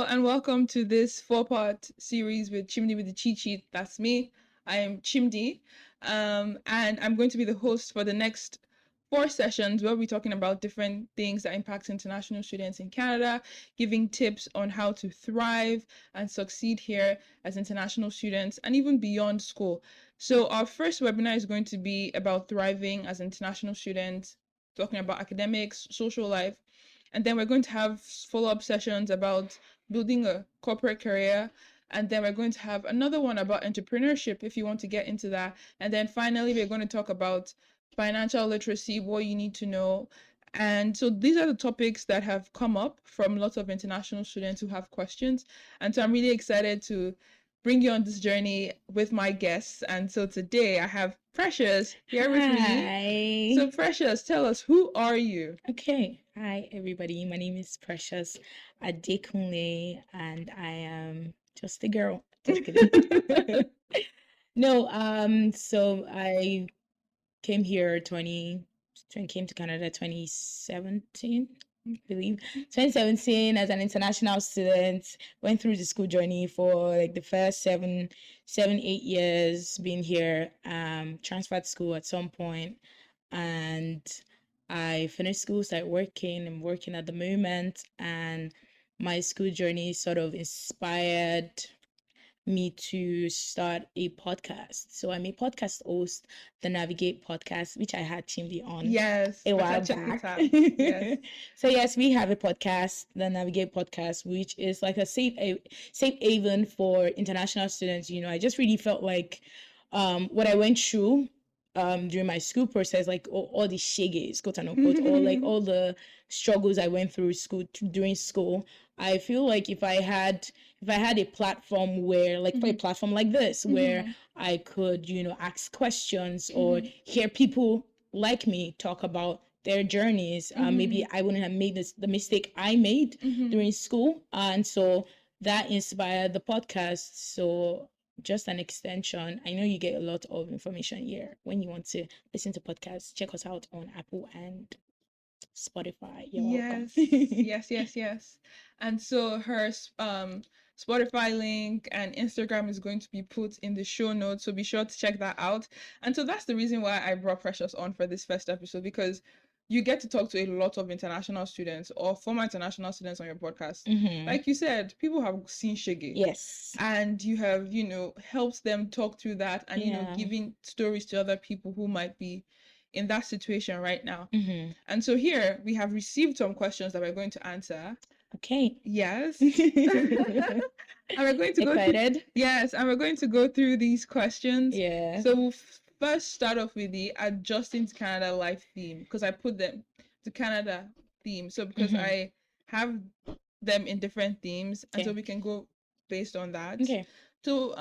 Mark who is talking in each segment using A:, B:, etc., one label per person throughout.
A: and welcome to this four-part series with Chimdi with the cheat sheet. That's me. I am Chimdi, and I'm going to be the host for the next 4 sessions where we're talking about different things that impact international students in Canada, giving tips on how to thrive and succeed here as international students and even beyond school. So our first webinar is going to be about thriving as international students, talking about academics, social life, and then we're going to have follow-up sessions about building a corporate career. And then we're going to have another one about entrepreneurship if you want to get into that. And then finally, we're going to talk about financial literacy, what you need to know. And so these are the topics that have come up from lots of international students who have questions. And so I'm really excited to bring you on this journey with my guests. And so today I have Precious here with me. So Precious, tell us, who are you?
B: Okay. Hi, everybody. My name is Precious Adekunle, and I am just a girl. Just kidding. No, so I came here came to Canada 2017, I believe. 2017 as an international student, went through the school journey for like the first 8 years being here, transferred school at some point, and I finished school, started working. I'm working at the moment, and my school journey sort of inspired me to start a podcast. So I'm a podcast host, the Navigate podcast, which I had Chimdi on
A: Yes,
B: a while back. Yes. So yes, we have a podcast, the Navigate podcast, which is like a safe haven for international students. I just really felt like what I went through during my school process, like all the shaggies, quote unquote, or like all the struggles I went through during school. I feel like if I had a platform where, like, for a platform like this, where I could, ask questions or hear people like me talk about their journeys, maybe I wouldn't have made the mistake I made during school. And so that inspired the podcast. So just an extension. I know you get a lot of information here. When you want to listen to podcasts, check us out on Apple and Spotify. You're welcome.
A: Yes. And so her Spotify link and Instagram is going to be put in the show notes, so be sure to check that out. And so that's the reason why I brought Precious on for this first episode, because you get to talk to a lot of international students or former international students on your podcast. Like you said, people have seen Shege.
B: Yes.
A: And you have, helped them talk through that and, giving stories to other people who might be in that situation right now. And so here we have received some questions that we're going to answer.
B: Okay.
A: Yes. And we're going to
B: Excited?
A: Yes, and we're going to go through these questions.
B: Yeah.
A: So we'll first start off with the adjusting to Canada life theme, because I put them to Canada theme. So because I have them in different themes, and so we can go based on that.
B: Okay.
A: So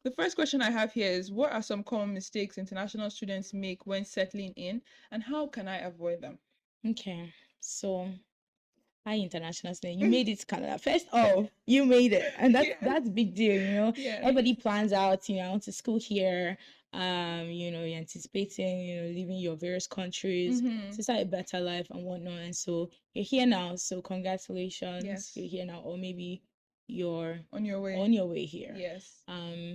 A: the first question I have here is, what are some common mistakes international students make when settling in, and how can I avoid them?
B: Okay. So, hi, international student. You made it to Canada. First off, you made it. And that's a big deal, Everybody plans out, I want to school here. You're anticipating, leaving your various countries to start a better life and whatnot. And so you're here now. So congratulations.
A: Yes.
B: You're here now. Or maybe you're
A: on your way
B: here.
A: Yes.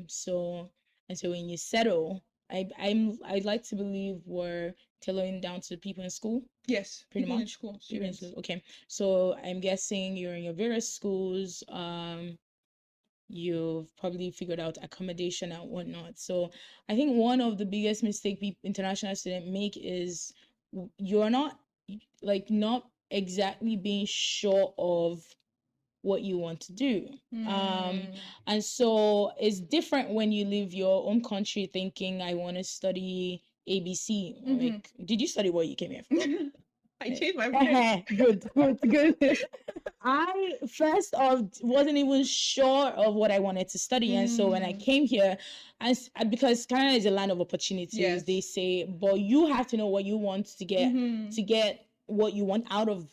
B: So when you settle, I'd like to believe we're tailoring down to people in school.
A: Yes,
B: pretty
A: people
B: much.
A: in school, students.
B: Okay, so I'm guessing you're in your various schools. You've probably figured out accommodation and whatnot. So I think one of the biggest mistake international students make is you're not exactly being sure of what you want to do. And so it's different when you leave your own country thinking, I want to study ABC. Like, did you study what you came here for?
A: I changed my mind.
B: Good. I first off wasn't even sure of what I wanted to study, and so when I came here, because Canada is a land of opportunities, they say, but you have to know what you want to get what you want out of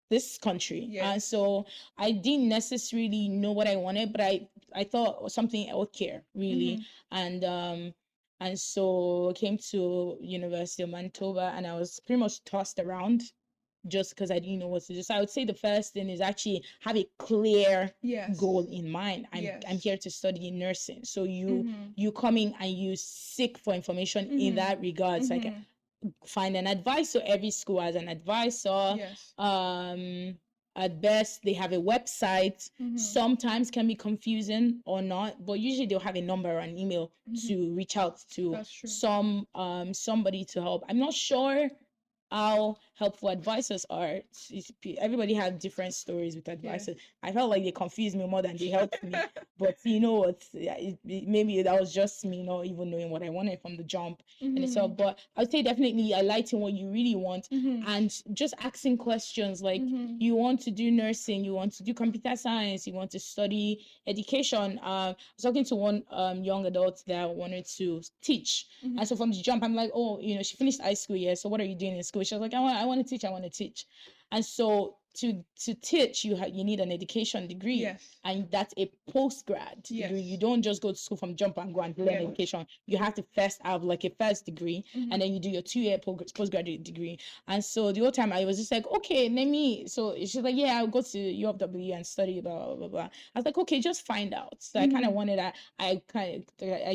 B: this country. And so I didn't necessarily know what I wanted, but I thought something healthcare really. And so I came to University of Manitoba, and I was pretty much tossed around just because I didn't know what to do. So I would say the first thing is actually have a clear goal in mind. I'm here to study nursing. So you coming and you seek for information in that regard. So I can find an advisor. Every school has an advisor. At best they have a website. Sometimes can be confusing or not, but usually they'll have a number or an email to reach out to somebody to help. I'm not sure how helpful advisors are. Everybody had different stories with advisors. I felt like they confused me more than they helped me. But you know what? Maybe that was just me not even knowing what I wanted from the jump and itself. But I'd say definitely highlighting what you really want and just asking questions like you want to do nursing, you want to do computer science, you want to study education. I was talking to one young adult that wanted to teach. And so from the jump, I'm like, oh, she finished high school, so what are you doing in school? She was like, I want to teach. And so to teach, you need an education degree, and that's a post-grad degree. You don't just go to school from jump and go and learn education. You have to first have like a first degree, and then you do your 2-year postgraduate degree. And so the whole time I was just like, okay, so she's like, yeah, I'll go to UFW and study blah blah blah blah. I was like, okay, just find out. So I kind of wanted that. I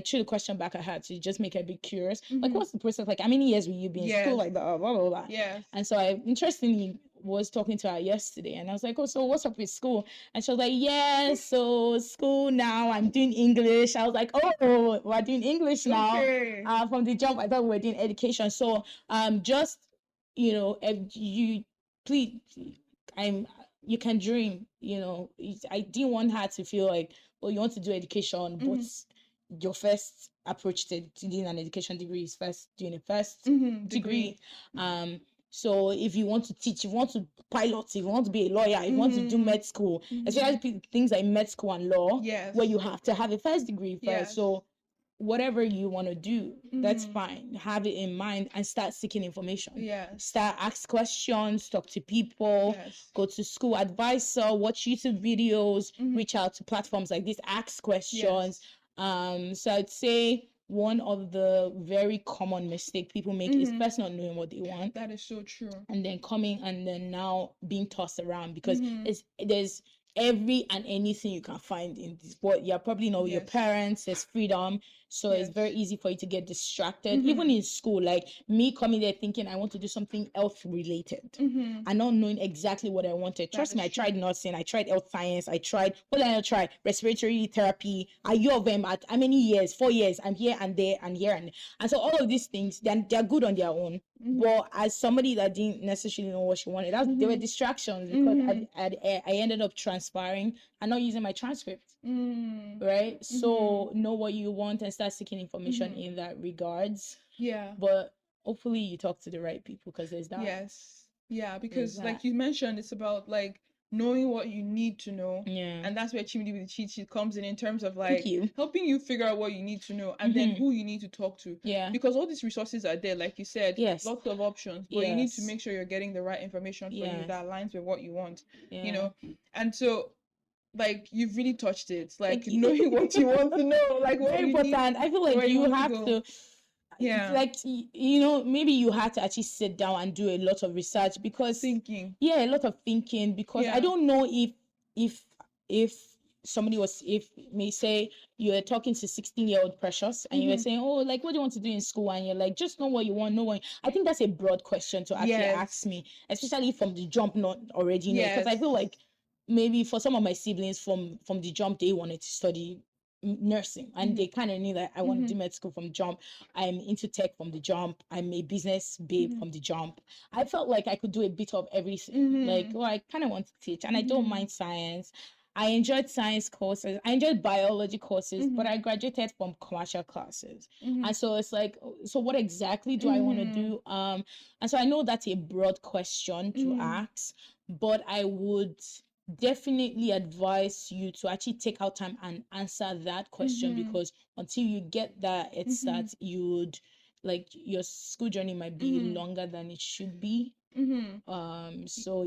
B: threw the question back at her to just make her a bit curious. Like, what's the process like? How many years will you be in school? Like blah blah blah blah. And so I interestingly was talking to her yesterday, and I was like, oh, so what's up with school? And she was like, yeah, so school now, I'm doing English. I was like, oh, we're doing English now. From the jump I thought we were doing education. So just if you please, you can dream. I didn't want her to feel like, oh, you want to do education, but your first approach to doing an education degree is first doing a first degree. So if you want to teach, if you want to pilot, if you want to be a lawyer, if you want to do med school, especially things like med school and law, where you have to have a first degree first. So whatever you want to do, that's fine. Have it in mind and start seeking information. Start ask questions, talk to people, go to school advisor, watch YouTube videos, reach out to platforms like this, ask questions. So I'd say one of the very common mistake people make is first not knowing what they want.
A: That is so true.
B: And then coming and then now being tossed around because there's every and anything you can find in this, but you're probably not with your parents. There's freedom, so it's very easy for you to get distracted. Even in school, like me coming there thinking I want to do something health related and not knowing exactly what I wanted. Trust me, I tried nursing, I tried health science, I tried respiratory therapy. Are you of them at how many years? 4 years. I'm here and there and here and so all of these things, they're good on their own. But as somebody that didn't necessarily know what she wanted, they were distractions because I ended up transferring and not using my transcript. Right? So know what you want and start seeking information in that regards. But hopefully you talk to the right people because there's that.
A: Because like you mentioned, it's about like knowing what you need to know, and that's where Chimdi with the cheat sheet comes in terms of like helping you figure out what you need to know and then who you need to talk to, because all these resources are there, like you said, lots of options, but you need to make sure you're getting the right information for you that aligns with what you want. And so like you've really touched it, like knowing what you want to know, like what
B: very important. I feel like you have to like maybe you had to actually sit down and do a lot of research because a lot of thinking because I don't know if somebody was, if may say you're talking to 16-year-old Precious and you were saying, oh, like what do you want to do in school, and you're like, just know what you want, I think that's a broad question to actually ask me, especially from the jump, not already know, because I feel like maybe for some of my siblings from the jump, they wanted to study nursing and they kind of knew that I want to do med school from the jump. I'm into tech from the jump. I'm a business babe from the jump. I felt like I could do a bit of everything. Like, I kind of want to teach, and I don't mind science. I enjoyed science courses. I enjoyed biology courses, but I graduated from commercial classes. And so it's like, so what exactly do I want to do? And so I know that's a broad question to ask, but I would definitely advise you to actually take out time and answer that question, because until you get that, it's that you'd like your school journey might be longer than it should be. So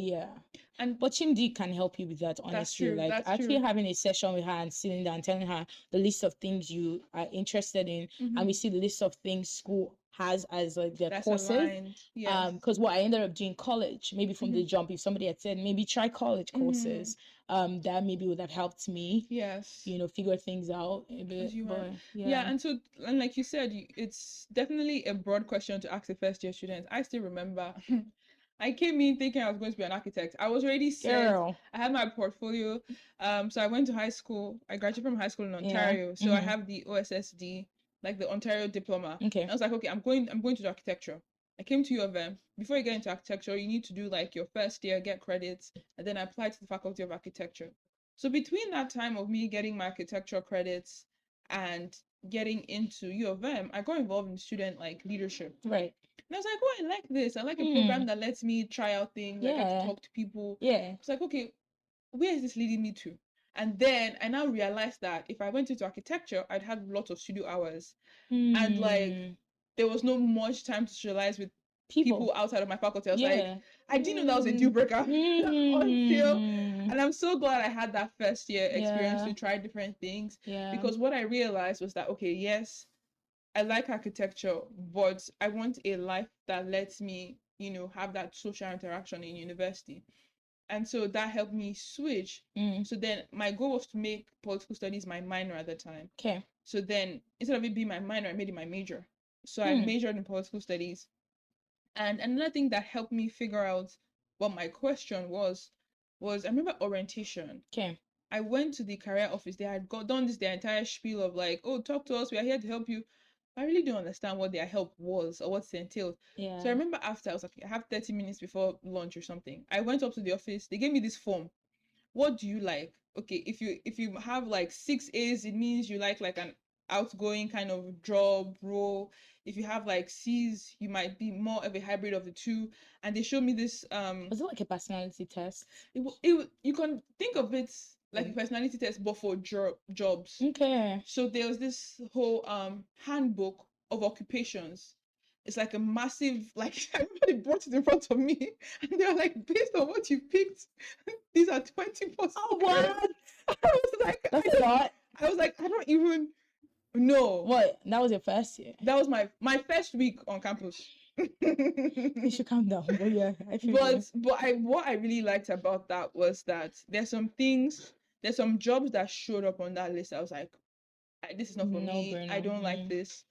B: but Chimdi can help you with that, honestly. Like actually having a session with her and sitting down and telling her the list of things you are interested in, and we see the list of things school has as like their
A: That's
B: courses.
A: aligned. Yes.
B: Because what I ended up doing college, maybe from the jump, if somebody had said maybe try college courses, that maybe would have helped me,
A: Yes.
B: figure things out a bit.
A: As you
B: But
A: went. Yeah, and like you said, it's definitely a broad question to ask a first year student. I still remember I came in thinking I was going to be an architect. I was already set.
B: Girl.
A: I had my portfolio. So I went to high school. I graduated from high school in
B: Yeah.
A: Ontario. So I have the OSSD, like the Ontario diploma.
B: Okay.
A: I was like, okay, I'm going to do architecture. I came to U of M. Before you get into architecture, you need to do like your first year, get credits, and then apply to the Faculty of Architecture. So between that time of me getting my architecture credits and getting into U of M, I got involved in student like leadership.
B: Right.
A: And I was like, oh, I like this. I like a program that lets me try out things. I get to
B: Yeah.
A: talk to people.
B: Yeah.
A: It's like, okay, where is this leading me to? And then I now realized that if I went into architecture, I'd have lots of studio hours. And like there was no much time to socialize with people outside of my faculty. I was like, I didn't know that was a deal breaker until, and I'm so glad I had that first year experience to try different things. Because what I realized was that, okay, yes, I like architecture, but I want a life that lets me, have that social interaction in university. And so that helped me switch. So then my goal was to make political studies my minor at the time.
B: Okay.
A: So then instead of it being my minor, I made it my major. So I majored in political studies. And another thing that helped me figure out what my question was I remember orientation.
B: Okay.
A: I went to the career office. They had done this their entire spiel of like, oh, talk to us. We are here to help you. I really don't understand what their help was or what it entailed.
B: Yeah.
A: So I remember after I was like, I have 30 minutes before lunch or something. I went up to the office. They gave me this form. What do you like? Okay, if you have like 6 A's, it means you like an outgoing kind of job role. If you have like C's, you might be more of a hybrid of the two. And they showed me this
B: Was it like a personality test?
A: You can think of it like a personality test, but for jobs.
B: Okay.
A: So there was this whole handbook of occupations. It's like a massive, like everybody brought it in front of me, and they were like, based on what you picked, these are 20%.
B: Oh, what?
A: I was like,
B: that's a lot.
A: I was like, I don't even know.
B: What? That was your first year?
A: That was my first week on campus.
B: You should calm down. But yeah, I feel
A: what I really liked about that was that there's some jobs that showed up on that list. I was like, this is not for me. I don't like this.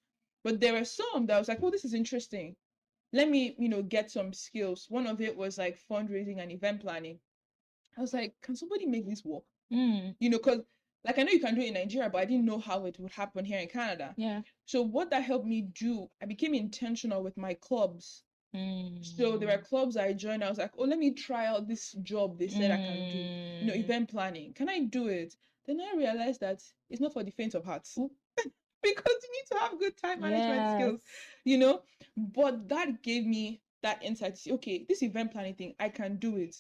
A: But there were some that I was like, oh, this is interesting. Let me, get some skills. One of it was like fundraising and event planning. I was like, can somebody make this work? Because like I know you can do it in Nigeria, but I didn't know how it would happen here in Canada.
B: Yeah.
A: So what that helped me do, I became intentional with my clubs. So there were clubs I joined. I was like, oh, let me try out this job they said I can do. Event planning. Can I do it? Then I realized that it's not for the faint of heart. Because you need to have good time management skills, But that gave me that insight to see, okay, this event planning thing, I can do it.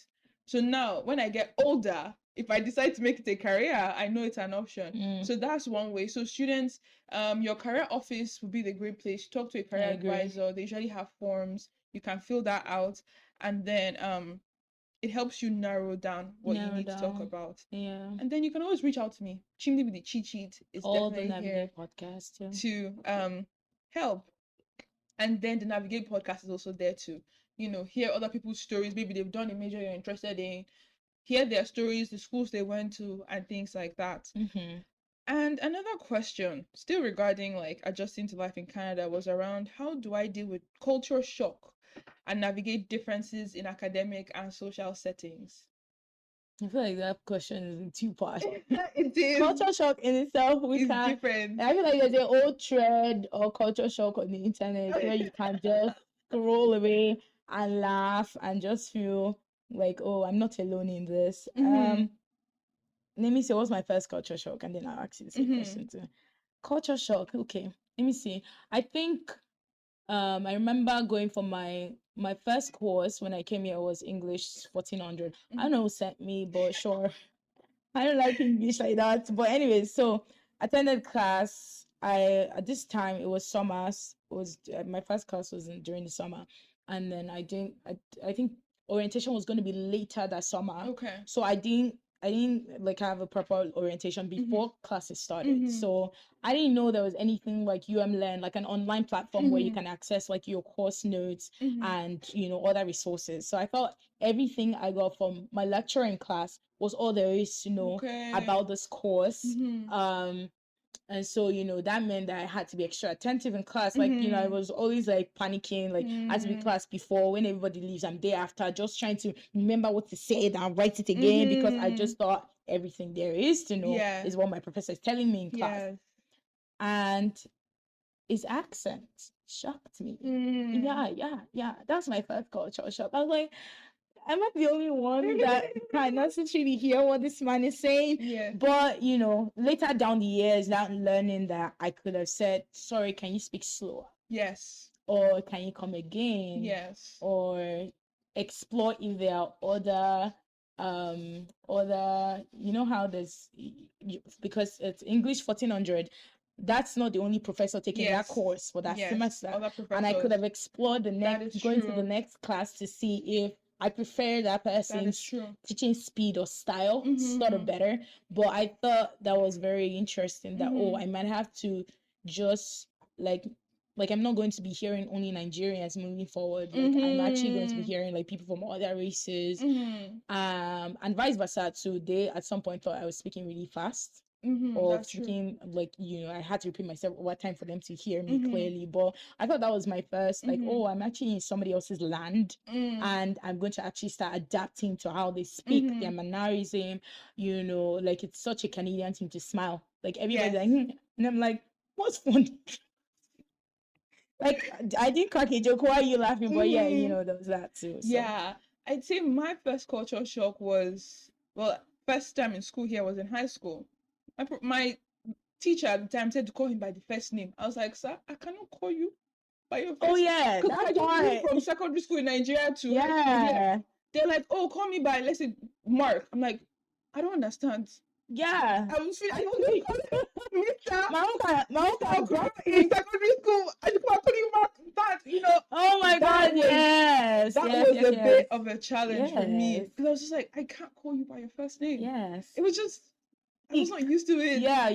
A: So now when I get older, if I decide to make it a career, I know it's an option. So that's one way. So students, your career office would be the great place. Talk to a career advisor. They usually have forms. You can fill that out. And then it helps you narrow down what you need to talk about.
B: Yeah.
A: And then you can always reach out to me. Chimney with the cheat sheet is definitely
B: the
A: here
B: podcast
A: to help. And then the Navigate podcast is also there to, hear other people's stories. Maybe they've done a major you're interested in, hear their stories, the schools they went to, and things like that. And another question, still regarding like adjusting to life in Canada, was around how do I deal with culture shock and navigate differences in academic and social settings?
B: I feel like that question is in two parts.
A: It is.
B: Culture shock in itself,
A: different.
B: I feel like there's an old thread or culture shock on the internet where you can just scroll away and laugh and just feel like, oh, I'm not alone in this. Let me see, what's my first culture shock? And then I'll ask you the same question too. Culture shock, okay. Let me see. I think I remember going for my first course when I came here was English 1400. I don't know who sent me, but sure. I don't like English like that. But anyways, so attended class. At this time it was summers. It was my first class was during the summer, and then I think orientation was going to be later that summer.
A: Okay.
B: So I didn't like have a proper orientation before classes started. So I didn't know there was anything like Learn, like an online platform where you can access like your course notes and other resources. So I thought everything I got from my lecturer in class was all there is to know about this course. And so, that meant that I had to be extra attentive in class. Like, I was always like panicking, like I had to be class before. When everybody leaves, I'm there after, just trying to remember what to say and write it again because I just thought everything there is to know is what my professor is telling me in class. And his accent shocked me. Yeah. That's my first cultural shock. I was like, am I the only one that can necessarily hear what this man is saying?
A: Yeah.
B: But later down the years, now learning that I could have said, sorry, can you speak slower?
A: Yes.
B: Or can you come again?
A: Yes.
B: Or explore if there are other how there's, because it's English 1400, that's not the only professor taking that course for that semester. And I could have explored going to the next class to see if I prefer that person's teaching speed or style, sort of better. But I thought that was very interesting that, I might have to just like I'm not going to be hearing only Nigerians moving forward. Like I'm actually going to be hearing like people from other races, and vice versa too. They at some point thought I was speaking really fast. Or speaking like I had to repeat myself over time for them to hear me clearly. But I thought that was my first like, I'm actually in somebody else's land, and I'm going to actually start adapting to how they speak, their mannerism. Like it's such a Canadian thing to smile. Like everybody's like, and I'm like, what's funny? Like I didn't crack a joke. Why are you laughing? But yeah, there was that too. So.
A: Yeah, I'd say my first cultural shock was, first time in school here was in high school. My teacher at the time said to call him by the first name. I was like, sir, I cannot call you by your first name. Because I just moved from secondary school in Nigeria to high school here. They're like, oh, call me by, let's say, Mark. I'm like, I don't understand.
B: Yeah.
A: I was feeling Mr.
B: My uncle
A: in secondary school. I just want to Mark that,
B: Oh my God, yes.
A: That was a bit of a challenge for me. Because I was just like, I can't call you by your first name.
B: Yes.
A: It was just, I was not used to it.
B: Yeah,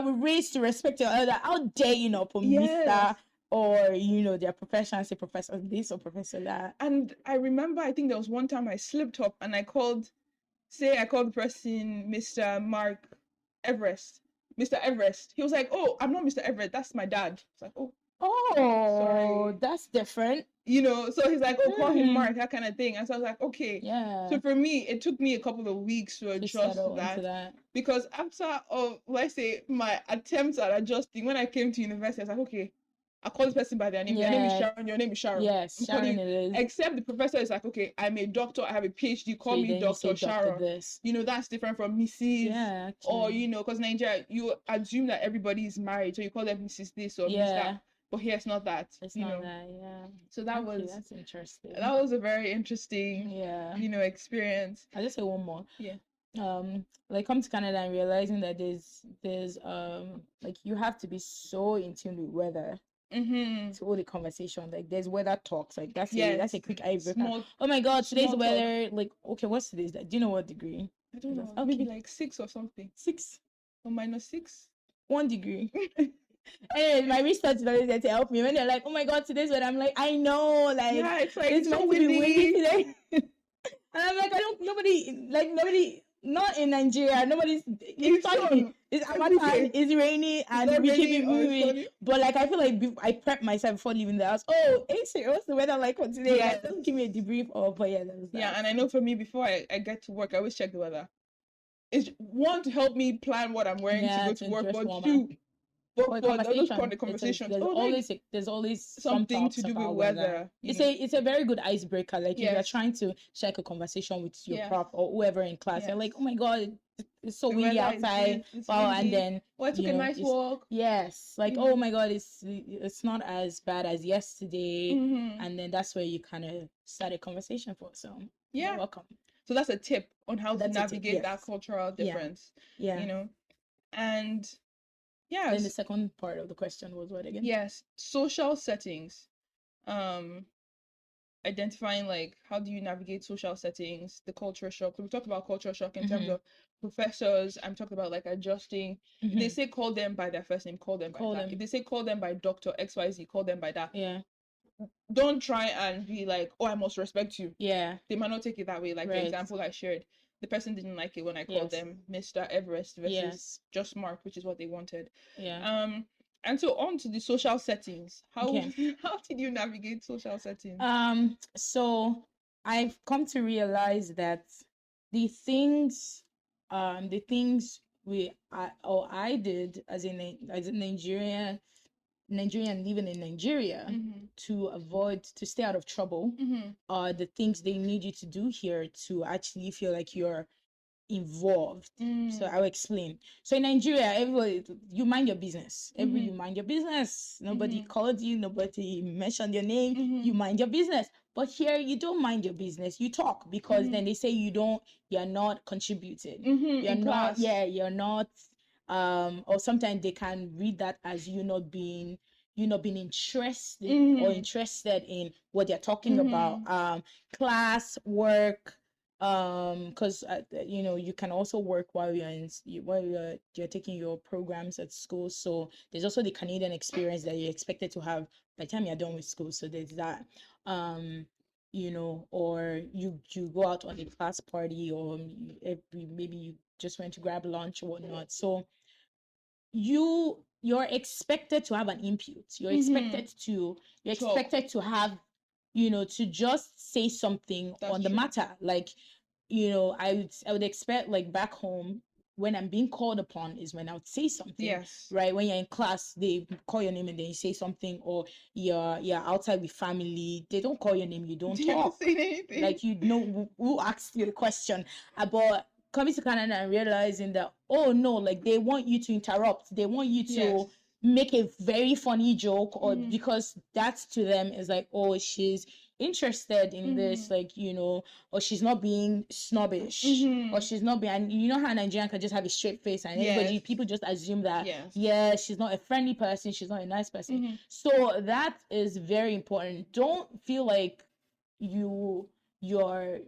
B: we're raised to respect your elder. How dare you not put Mr. or their profession, say professor this or professor that.
A: And I remember, I think there was one time I slipped up and I called the person Mr. Mark Everest. Mr. Everest. He was like, oh, I'm not Mr. Everett, that's my dad. It's like,
B: sorry. That's different.
A: So he's like, oh, call him Mark, that kind of thing. And so I was like, okay.
B: Yeah.
A: So for me, it took me a couple of weeks to adjust to that. Because after, let's say, my attempts at adjusting, when I came to university, I was like, okay, I call this person by their name. Their name is Sharon. Your name is Sharon.
B: Yes, Sharon it is.
A: Except the professor is like, okay, I'm a doctor. I have a PhD. Call me Dr. Sharon. That's different from Mrs.
B: Yeah,
A: or because Nigeria, you assume that everybody is married, so you call them Mrs. This or Mrs. That. But here it's not that.
B: It's not that. Yeah.
A: So that's
B: interesting.
A: That was a very interesting, experience.
B: I'll just say one more.
A: Yeah.
B: Like come to Canada and realizing that there's like you have to be so in tune with weather. To all the conversation, like there's weather talks, like that's a quick icebreaker. Oh my God, today's weather, like okay, what's today's? Do you know what degree?
A: I don't know. Okay. Maybe like 6 or something. 6 or -6.
B: 1 degree. Anyways, my research is always there to help me. When they're like, oh my God, today's weather, I'm like, I know, like
A: it's like it's so windy
B: today. And I'm like, nobody. Not in Nigeria. Nobody's. It's sunny. It's rainy, and we keep it moving. But like, I feel like I prep myself before leaving the house. Oh, hey, what's the weather like for today? Yes. Don't give me a debrief. But yeah, that was that.
A: Yeah, and I know for me, before I get to work, I always check the weather. It's one to help me plan what I'm wearing to go to work, but two. But for the conversation,
B: there's always
A: something to do with weather.
B: It's a very good icebreaker. Like if you're trying to check a conversation with your prof or whoever in class, you're like, oh my God, it's so windy outside. Wow, and then
A: I took a nice walk.
B: Yes, like oh my God, it's not as bad as yesterday, and then that's where you kind of start a conversation for. So you're welcome.
A: So that's a tip on how to navigate that cultural difference.
B: Yeah.
A: And
B: then the second part of the question was what again?
A: Yes, social settings. identifying like how do you navigate social settings, the culture shock. We talked about culture shock in terms
B: Mhm.
A: of professors. I'm talking about like adjusting. If they
B: Mhm.
A: say call them by their first name, call them by
B: Call
A: that. If
B: them.
A: they say call them by Dr. XYZ, call them by that.
B: Yeah.
A: Don't try and be like, oh, I must respect you.
B: Yeah.
A: They might not take it that way. Like the
B: Right.
A: example I shared, the person didn't like it when I called
B: Yes.
A: them Mr. Everest versus
B: Yes.
A: just Mark, which is what they wanted.
B: Yeah.
A: And so on to the social settings. How
B: Okay.
A: how did you navigate social settings?
B: So I've come to realize that the things the things I did as a Nigerian living in Nigeria
A: Mm-hmm.
B: to avoid to stay out of trouble
A: Mm-hmm.
B: are the things they need you to do here to actually feel like you're involved. So I'll explain. So in Nigeria, everybody, you mind your business. You mind your business. Nobody called you, nobody mentioned your name. You mind your business. But here you don't mind your business. You talk because then they say you're not contributing. You're
A: In
B: not,
A: class.
B: you're not, or sometimes they can read that as you not being interested or interested in what they're talking about. Class, work, because you can also work while you're taking your programs at school, so there's also the Canadian experience that you're expected to have by the time you're done with school, so there's that. Or you go out on a class party, or maybe you just went to grab lunch or whatnot, so you're expected to have an input. You're
A: Talk.
B: expected to have, to just say something
A: That's
B: on the
A: true.
B: matter. Like, I would expect, like, back home, when I'm being called upon is when I would say something.
A: Yes.
B: Right? When you're in class, they call your name and then you say something, or you're outside with family, they don't call your name, you don't
A: You don't
B: talk.
A: say anything.
B: Like, you know who asked you the question. But coming to Canada and realizing that, oh no, like, they want you to interrupt, they want you to
A: Yes.
B: make a very funny joke, or because that's to them is like, oh, she's interested in this, like, or she's not being snobbish, or she's not being, and you know how Nigerian can just have a straight face, and
A: Yes.
B: people just assume that,
A: Yes.
B: yeah, she's not a friendly person, she's not a nice person. So that is very important. Don't feel like you're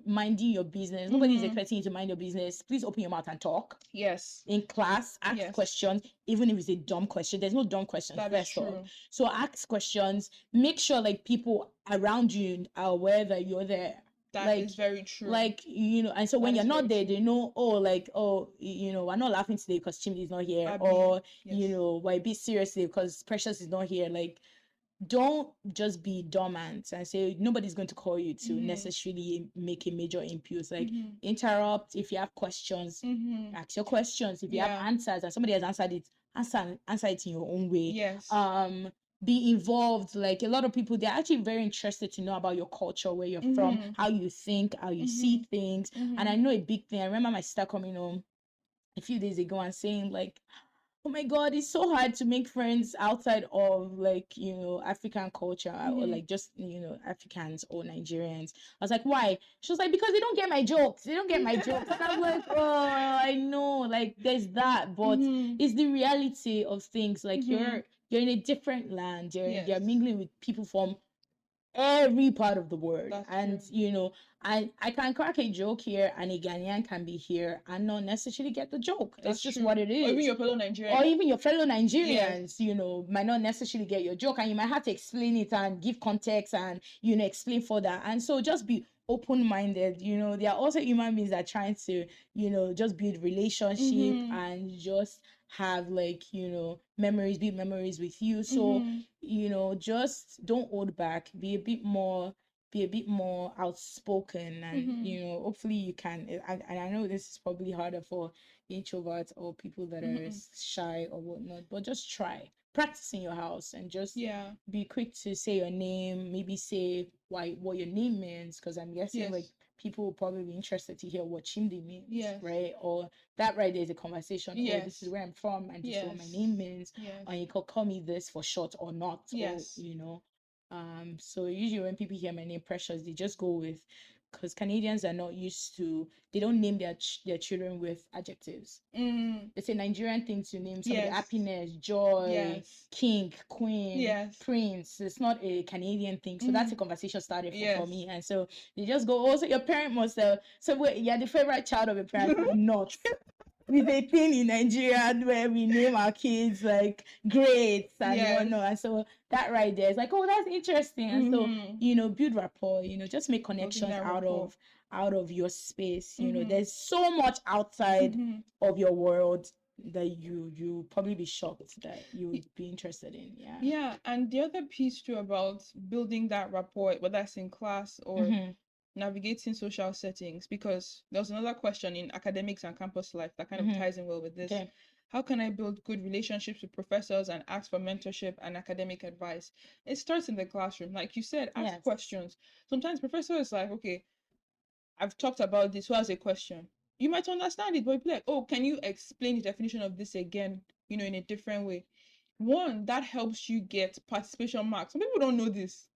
B: minding your business. Nobody's expecting you to mind your business. Please open your mouth and talk.
A: Yes.
B: In class, ask
A: Yes.
B: questions, even if it's a dumb question. There's no dumb questions,
A: That is
B: first off.
A: true.
B: So ask questions. Make sure, like, people around you are aware that you're there.
A: That is very true.
B: Like, and so when
A: That
B: you're
A: is
B: not
A: very
B: there,
A: true.
B: they know, oh, like, oh, we're not laughing today because Chimney is not here,
A: Abi,
B: or
A: yes.
B: we're a bit serious today because Precious is not here. Like, don't just be dormant and say nobody's going to call you to necessarily make a major input. Like, interrupt. If you have questions, ask your questions. If you have answers and somebody has answered it, answer it in your own way.
A: Yes.
B: Be involved. Like, a lot of people, they're actually very interested to know about your culture, where you're from, how you think, how you see things. And I know a big thing, I remember my sister coming home a few days ago and saying, like, oh my god, it's so hard to make friends outside of, like, African culture, or like just Africans or Nigerians. I was like, why? She was like, because they don't get my jokes, and I'm like, oh, I know, like, there's that, but it's the reality of things. Like, you're in a different land, you're mingling with people from every part of the world.
A: That's
B: and
A: true.
B: I can crack a joke here, and a Ghanaian can be here and not necessarily get the joke. That's just
A: true.
B: what it is.
A: Or even your fellow Nigerians.
B: Or even your fellow Nigerians, might not necessarily get your joke, and you might have to explain it and give context and explain further. And so just be open-minded. There are also human beings that are trying to just build relationship and just have, like, memories, build memories with you. So just don't hold back, be a bit more outspoken, and hopefully you can. And I know this is probably harder for introverts or people that are shy or whatnot, but just try practice in your house, and just be quick to say your name, maybe say what your name means, because I'm guessing like people will probably be interested to hear what Chimdi means, right? Or that right there is a conversation. Oh, this is where I'm from, and this is what my name means, and you could call me this for short or not. Or so usually when people hear my name Precious, they just go with because Canadians are not used to, they don't name their children with adjectives. It's a Nigerian thing to name somebody happiness, joy, king, queen, prince. It's not a Canadian thing. So that's a conversation started for me. And so they just go, oh, so your parent must have, so you're the favorite child of your parent. Not. It's a thing in Nigeria where we name our kids like greats and whatnot. And so that right there is like, oh, that's interesting. And so, build rapport, just make connections out of your space. There's so much outside of your world that you probably be shocked that you would be interested in.
A: And the other piece too about building that rapport, whether that's in class or navigating social settings, because there's another question in academics and campus life that kind of ties in well with this. How can I build good relationships with professors and ask for mentorship and academic advice? It starts in the classroom. Like you said, ask questions. Sometimes professor is like, okay, I've talked about this, who has a question? You might understand it, but be like, oh, can you explain the definition of this again, in a different way? One, that helps you get participation marks. Some people don't know this.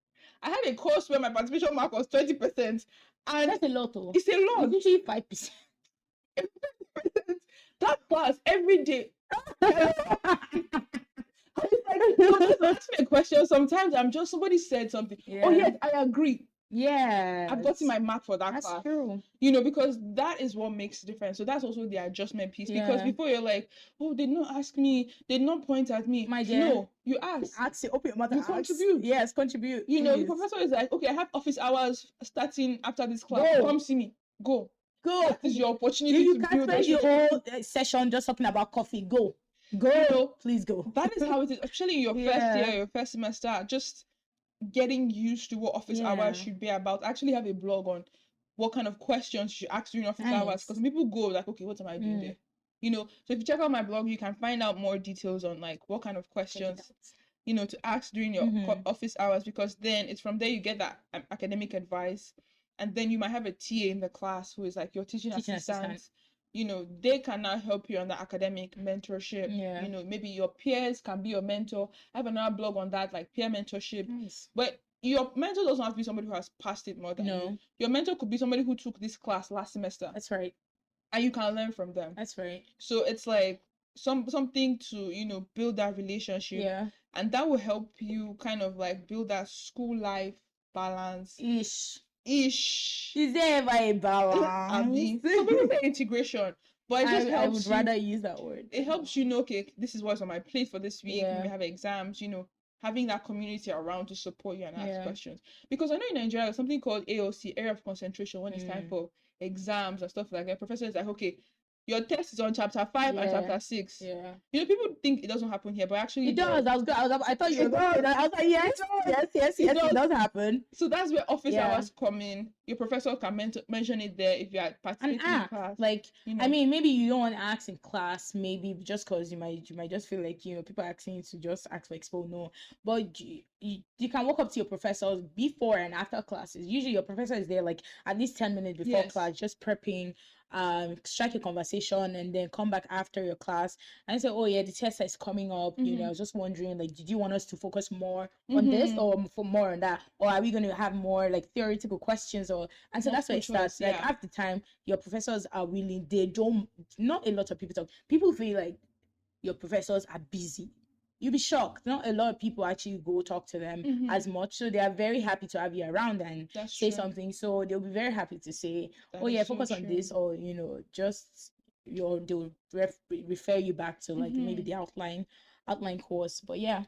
A: I had a course where my participation mark was 20%. And
B: that's a lot, though.
A: It's a lot.
B: It's usually 5%.
A: That class every day. Ask me a question. Sometimes I'm just, somebody said something. Oh yes, I agree.
B: Yeah,
A: I've gotten my mark for that
B: class.
A: That's
B: true.
A: Because that is what makes the difference. So that's also the adjustment piece. Because before you're like, oh, they did not ask me, they did not point at me.
B: My dear,
A: no, you ask.
B: Ask it, open your mouth. You
A: contribute.
B: Yes, contribute.
A: The professor is like, okay, I have office hours starting after this class. Go. Come see me. Go. That is your opportunity.
B: You can't spend your whole session just talking about coffee. Go. Please go.
A: That is how it is. Especially in your first year, your first semester, just getting used to what office hours should be about. Actually have a blog on what kind of questions you should ask during office hours, because people go like, okay, what am I doing there? So if you check out my blog, you can find out more details on like what kind of questions to ask during your office hours, because then it's from there you get that academic advice. And then you might have a TA in the class who is like your teaching assistant. They can now help you on the academic mentorship. Maybe your peers can be your mentor. I have another blog on that, like peer mentorship.
B: Nice.
A: But your mentor doesn't have to be somebody who has passed it more than you. Your mentor could be somebody who took this class last semester.
B: That's right.
A: And you can learn from them.
B: That's right.
A: So it's like something to, build that relationship.
B: Yeah.
A: And that will help you kind of like build that school life balance. Ish.
B: Is there ever a balance?
A: Some people say integration, but it just helps.
B: I would rather use that word.
A: It helps you know, okay, this is what's on my plate for this week. We have exams, having that community around to support you and ask questions. Because I know in Nigeria there's something called AOC, area of concentration, when it's time for exams and stuff like that. Professor is like, okay, your test is on chapter 5 and chapter 6. People think it doesn't happen here, but actually
B: it does. I thought you were going to I was like, yes, it does happen.
A: So that's where office hours come in. Your professor can mention it there if you are participating in class.
B: Like, I mean, maybe you don't want to ask in class, maybe just because you might just feel like, people asking you to just ask for expo. No, but you can walk up to your professors before and after classes. Usually your professor is there like at least 10 minutes before class, just prepping, strike a conversation, and then come back after your class and say, oh yeah, the test is coming up. I was just wondering, like, did you want us to focus more on this or for more on that, or are we going to have more like theoretical questions? Or and so that's where it starts. Like at the time your professors are willing, they don't, not a lot of people feel like your professors are busy. You'll be shocked. Not a lot of people actually go talk to them as much. So they are very happy to have you around and say something. So they'll be very happy to say, focus on this, or, just they'll refer you back to like maybe the outline course. But yeah.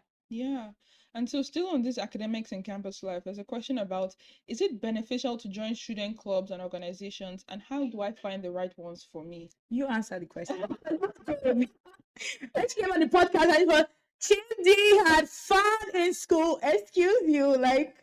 A: And so still on this academics and campus life, there's a question about, is it beneficial to join student clubs and organizations, and how do I find the right ones for me?
B: You answer the question. Let's came on the podcast and thought, Chimdi had fun in school. Excuse you, like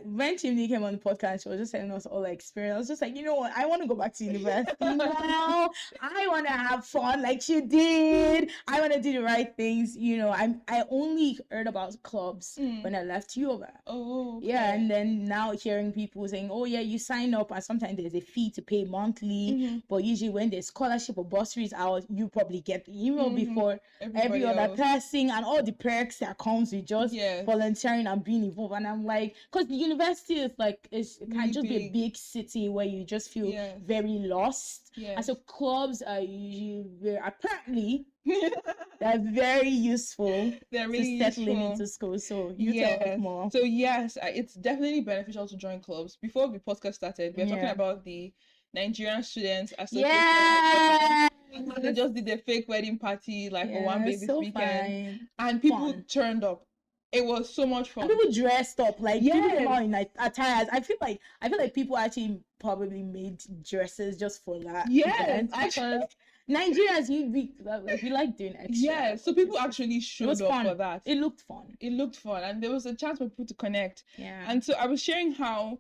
B: when Chimdi came on the podcast, she was just telling us all the experience. I was just like, you know what? I want to go back to university now. I want to have fun like she did. I want to do the right things. I only heard about clubs when I left UOVA.
A: Oh, okay.
B: Yeah, and then now hearing people saying, oh yeah, you sign up, and sometimes there's a fee to pay monthly. But usually when there's scholarship or bursaries out, you probably get the email before every other person, and all the perks that comes with just volunteering and being involved. And I'm like, because the university is like it can
A: Really
B: just be a
A: big.
B: big city where you just feel
A: Yes.
B: very lost. And
A: Yes.
B: so clubs are usually apparently they're very useful
A: They're
B: to
A: really
B: settling
A: useful.
B: into school. So you tell us
A: Yes.
B: more.
A: So yes, it's definitely beneficial to join clubs. Before the podcast started, we were talking
B: Yeah.
A: about the Nigerian Students Association.
B: Yeah.
A: And they just did a fake wedding party like for one
B: Yeah,
A: day this
B: so
A: weekend,
B: fine.
A: and people
B: Fun.
A: turned up. It was so much fun.
B: And people dressed up like people came
A: Yes.
B: out in like attires. I feel like people actually probably made dresses just for that
A: Yes,
B: event
A: actually.
B: because Nigerians we like doing extra.
A: Yes, so people actually showed up
B: fun.
A: for that.
B: It looked fun.
A: It looked fun, and there was a chance for people to connect.
B: Yeah.
A: And so I was sharing how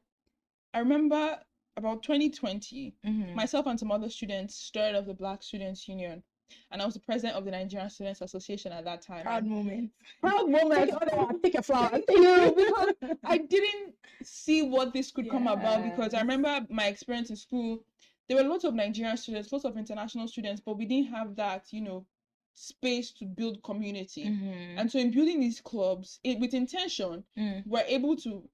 A: I remember about 2020,
B: Mhm.
A: myself and some other students started of the Black Students Union, and I was the president of the Nigerian Students Association at that time.
B: Proud moment.
A: Proud moment.
B: Take a flower.
A: Thank you, because I didn't see what this could come about, because I
B: Yes.
A: remember my experience in school. There were lots of Nigerian students, lots of international students, but we didn't have that, space to build community.
B: Mhm.
A: And so in building these clubs, with intention,
B: Mm.
A: we're able to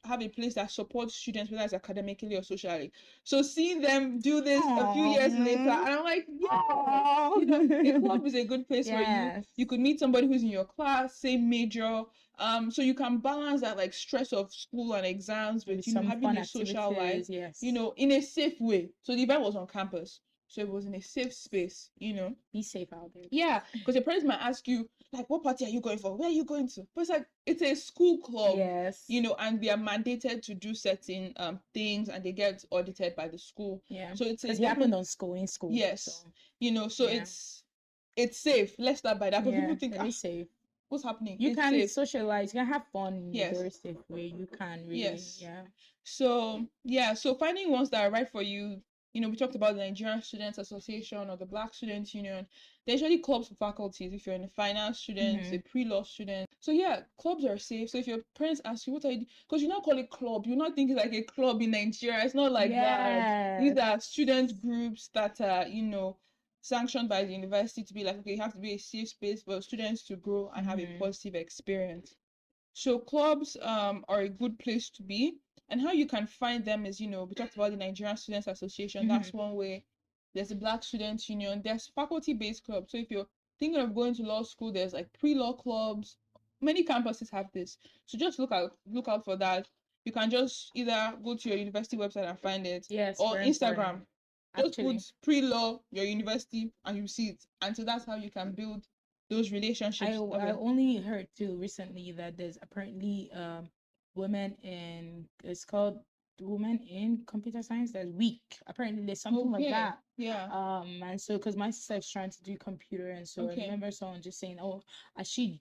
A: have a place that supports students, whether it's academically or socially. So seeing them do this a few years later, and I'm like, yeah, a club is a good place where you could meet somebody who's in your class, same major. So you can balance that like stress of school and exams with
B: some
A: having
B: fun
A: a social life,
B: activities, yes.
A: in a safe way. So the event was on campus. So it was in a safe space,
B: Be safe out there.
A: Yeah, because your parents might ask you, like, what party are you going for? Where are you going to? But it's like, it's a school club,
B: Yes.
A: and they are mandated to do certain things, and they get audited by the school.
B: Yeah.
A: So it's
B: because it happened in school.
A: Yes.
B: So.
A: So
B: Yeah.
A: it's safe. Let's start by that. Because people think,
B: very safe.
A: What's happening?
B: You
A: It's
B: can
A: safe.
B: socialize. You can have fun in
A: Yes.
B: a very safe way. You can really.
A: Yes.
B: Yeah.
A: So finding ones that are right for you. We talked about the Nigerian Students Association or the Black Students Union. There's usually clubs for faculties. If you're in a finance student, a pre-law student. So clubs are safe. So if your parents ask you, what are you, because you not call it club, you're not thinking like a club in Nigeria. It's not like that. These are student groups that are, sanctioned by the university to be like, okay, you have to be a safe space for students to grow and have a positive experience. So clubs are a good place to be. And how you can find them is, we talked about the Nigerian Students Association. That's one way. There's the Black Students Union. There's faculty-based clubs. So if you're thinking of going to law school, there's like pre-law clubs. Many campuses have this. So just look out for that. You can just either go to your university website and find it.
B: Yes.
A: Or Instagram.
B: Important.
A: Just put pre-law, your university, and you see it. And so that's how you can build those relationships.
B: I only heard too recently that there's apparently women in, it's called Women in Computer Science. There's week. Apparently there's something like that.
A: Yeah.
B: And so because my sister's trying to do computer, and so I remember someone just saying, oh, as she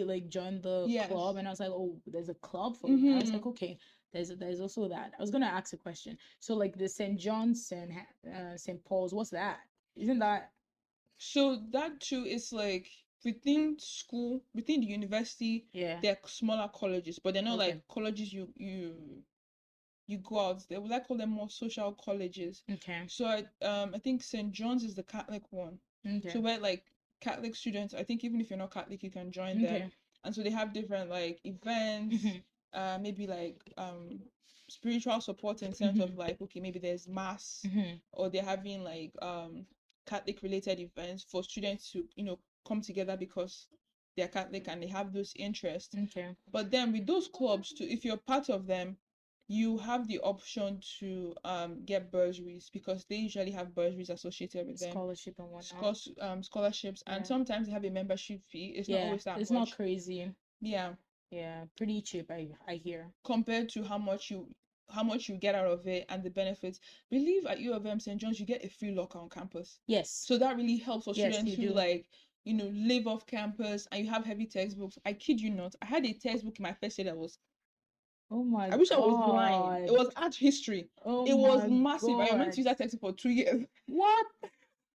B: like joined the club, and I was like, oh, there's a club for me. I was like, okay. There's also that. I was gonna ask a question. So like the St. John's and St. Paul's, what's that? Isn't that?
A: So that too is like within school, within the university, they're smaller colleges, but they're not like colleges you go out. They would like call them more social colleges.
B: Okay.
A: So I think St. John's is the Catholic one.
B: Okay.
A: So where like Catholic students, I think even if you're not Catholic, you can join them. And so they have different like events, maybe like spiritual support in terms of like, okay, maybe there's mass, or they're having like Catholic related events for students to come together because they're Catholic and they have those interests.
B: Okay.
A: But then with those clubs too, if you're part of them, you have the option to get bursaries, because they usually have bursaries associated with them.
B: Scholarship and whatnot.
A: Scholarships, and sometimes they have a membership fee. It's not always that
B: it's
A: much.
B: Not crazy.
A: Yeah,
B: pretty cheap, I hear,
A: compared to how much you get out of it and the benefits. Believe at U of M St. John's you get a free locker on campus.
B: Yes.
A: So that really helps for students who like live off campus and you have heavy textbooks. I kid you not, I had a textbook in my first year that was,
B: oh my god,
A: I wish I was blind. It was art history. It was massive. I meant to use that textbook for 2 years.
B: What?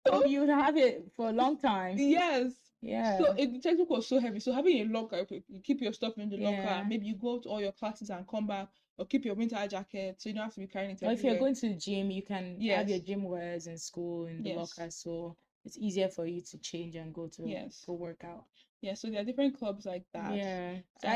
B: So you would have it for a long time.
A: Yes.
B: Yeah.
A: So the textbook was so heavy. So having a locker, you keep your stuff in the locker. Maybe you go to all your classes and come back, or keep your winter jacket so you don't have to be carrying it.
B: Or if you're going to the gym, you can have your gym wears in school in the locker, so it's easier for you to change and go work out.
A: Yeah. So there are different clubs like that.
B: Yeah. So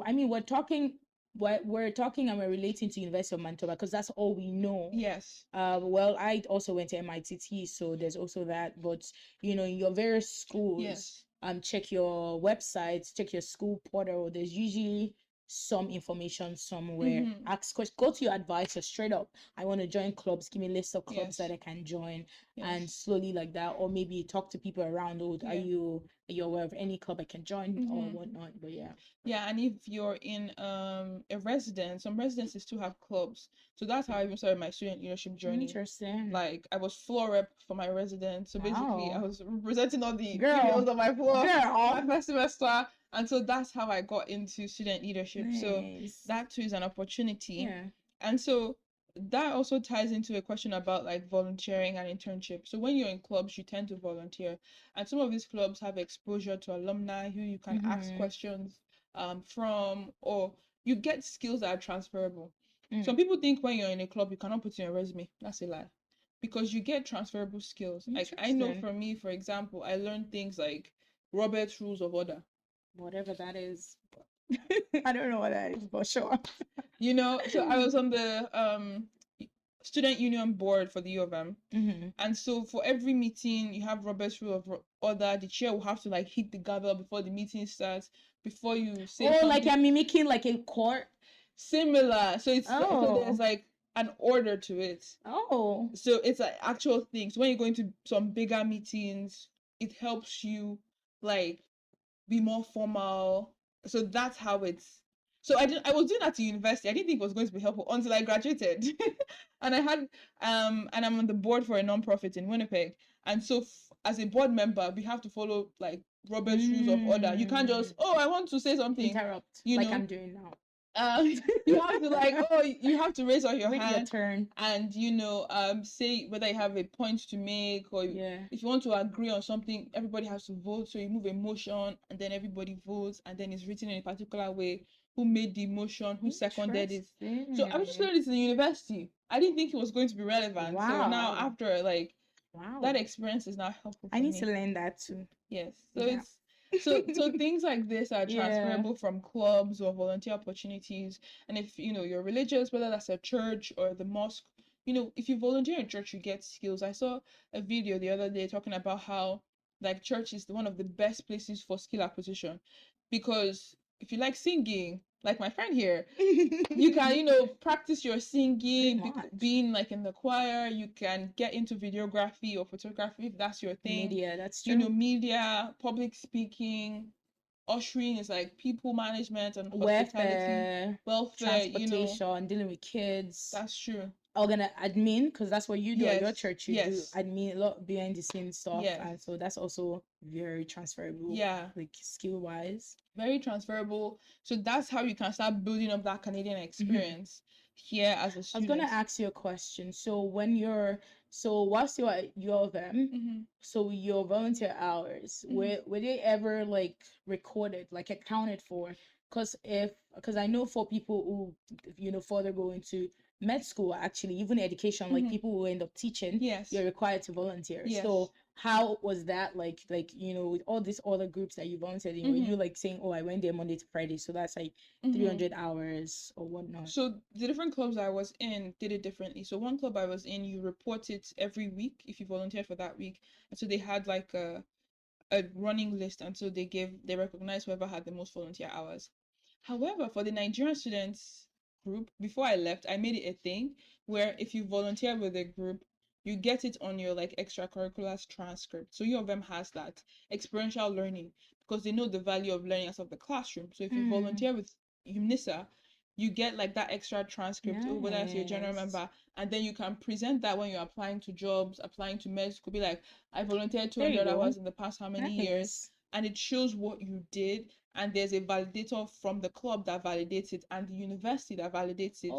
B: I mean, we're talking we're talking and we're relating to University of Manitoba because that's all we know.
A: Yes.
B: Well, I also went to MITT, so there's also that. But in your various schools,
A: Yes.
B: check your websites, check your school portal. There's usually some information somewhere. Ask questions. Go to your advisor straight up. I want to join clubs. Give me a list of clubs that I can join, and slowly like that, or maybe talk to people around. Oh, are you aware of any club I can join or whatnot? But
A: yeah, and if you're in a residence, some residences still have clubs. So that's how I even started my student leadership journey.
B: Interesting.
A: Like I was floor rep for my residence. So basically I
B: Wow.
A: was representing all the
B: Girl.
A: females on my floor my
B: Girl.
A: first semester. And so that's how I got into student leadership. So
B: Nice.
A: that too is an opportunity.
B: Yeah.
A: And so that also ties into a question about like volunteering and internship. So when you're in clubs, you tend to volunteer. And some of these clubs have exposure to alumni who you can ask questions from, or you get skills that are transferable. Some people think when you're in a club, you cannot put in your resume. That's a lie. Because you get transferable skills. Like I know for me, for example, I learned things like Robert's Rules of Order.
B: Whatever that is. I don't know what that is, but sure.
A: So I was on the student union board for the U of M. And so for every meeting, you have Robert's Rule of Order. The chair will have to like hit the gavel before the meeting starts, before you say
B: Oh,
A: something.
B: like you're mimicking like a court?
A: Similar. So it's so there's like an order to it.
B: Oh.
A: So it's an actual thing. So when you're going to some bigger meetings, it helps you like be more formal. So that's how it's. So I was doing that to university. I didn't think it was going to be helpful until I graduated. And I had and I'm on the board for a nonprofit in Winnipeg. And so as a board member, we have to follow like Robert's Rules of Order. You can't just, I want to say something.
B: Interrupt.
A: You
B: like
A: know?
B: I'm doing now.
A: You have to like, you have to raise on your
B: Wait
A: hand
B: your turn.
A: and say whether you have a point to make, or if you want to agree on something, everybody has to vote. So you move a motion and then everybody votes, and then it's written in a particular way, who made the motion, who seconded it. So I was just learning this in the university. I didn't think it was going to be relevant.
B: Wow.
A: So now after like
B: Wow.
A: that experience is now helpful for
B: I need
A: me.
B: to learn that too.
A: Yes. So it's so things like this are transferable from clubs or volunteer opportunities. And if you're religious, whether that's a church or the mosque, if you volunteer in church, you get skills. I saw a video the other day talking about how like church is one of the best places for skill acquisition, because if you like singing, like my friend here, you can practice your singing, being like in the choir. You can get into videography or photography if that's your thing.
B: Media, that's true.
A: Media, public speaking, ushering is like people management and hospitality, welfare,
B: transportation, dealing with kids.
A: That's true.
B: Admin, because that's what you do at your church. You do admin, a lot behind the scenes stuff, and so that's also very transferable. Like skill wise, very transferable.
A: So that's how you can start building up that Canadian experience here as a student.
B: I was gonna ask you a question. So whilst you're at U of M, so your volunteer hours, were they ever like recorded, like accounted for? Because I know for people who further go into med school, actually even education, like people who end up teaching, you're required to volunteer. So how was that like with all these other groups that you volunteered in? Were you like saying, I went there Monday to Friday, so that's like 300 hours or whatnot?
A: So the different clubs I was in did it differently. So one club I was in, you report it every week if you volunteered for that week. And so they had like a running list, and so they recognized whoever had the most volunteer hours. However, for the Nigerian students group, before I left, I made it a thing where if you volunteer with a group, you get it on your like extracurriculars transcript. So U of M has that experiential learning, because they know the value of learning outside of the classroom. So if you volunteer with UNISA, you get like that extra transcript, whether it's your general member, and then you can present that when you're applying to jobs, applying to med school. Be like, I volunteered 200 hours in the past how many years, and it shows what you did. And there's a validator from the club that validates it, and the university that validates it.